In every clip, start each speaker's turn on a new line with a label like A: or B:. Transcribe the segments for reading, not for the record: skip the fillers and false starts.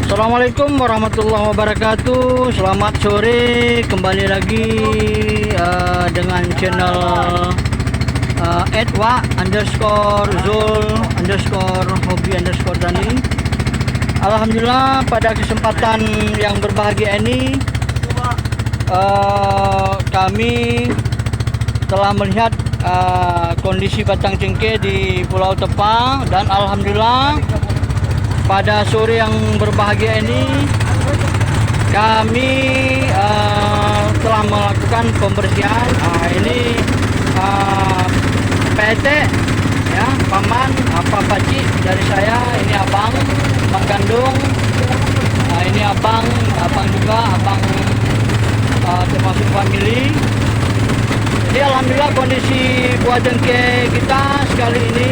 A: Assalamualaikum warahmatullahi wabarakatuh. Selamat sore, kembali lagi dengan channel @wa_zul_hobi_tani. Alhamdulillah, pada kesempatan yang berbahagia ini kami telah melihat kondisi batang cengkeh di Pulau Tepang, dan alhamdulillah pada sore yang berbahagia ini kami telah melakukan pembersihan. Ini PT ya, paman apa pakcik dari saya, ini abang Gandung, ini abang juga abang termasuk family. Jadi alhamdulillah kondisi buah cengkeh kita sekali ini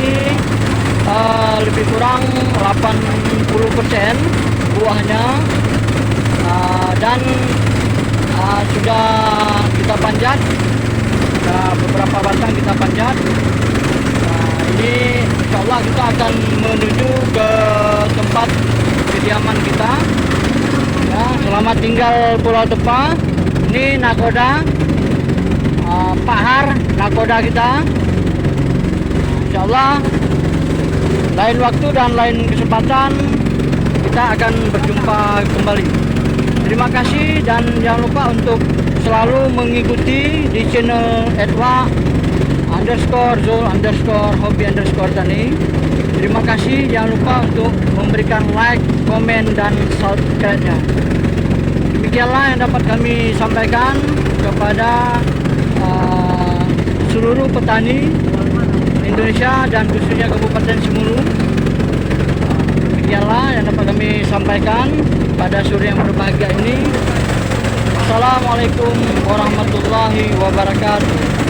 A: lebih kurang 80% buahnya, dan sudah kita panjat, beberapa batang kita panjat. Ini insya Allah kita akan menuju ke tempat kediaman kita ya. Selamat tinggal Pulau Tepang. Ini nakoda, Pak Har, nakoda kita. Insya Allah lain waktu dan lain kesempatan kita akan berjumpa kembali. Terima kasih, dan jangan lupa untuk selalu mengikuti di channel @wa_zul_hobi_tani. Terima kasih, jangan lupa untuk memberikan like, komen, dan subscribe-nya. Demikianlah yang dapat kami sampaikan kepada seluruh petani Indonesia dan khususnya Kabupaten Semulu. Demikianlah yang dapat kami sampaikan pada sore yang berbahagia ini. Assalamualaikum warahmatullahi wabarakatuh.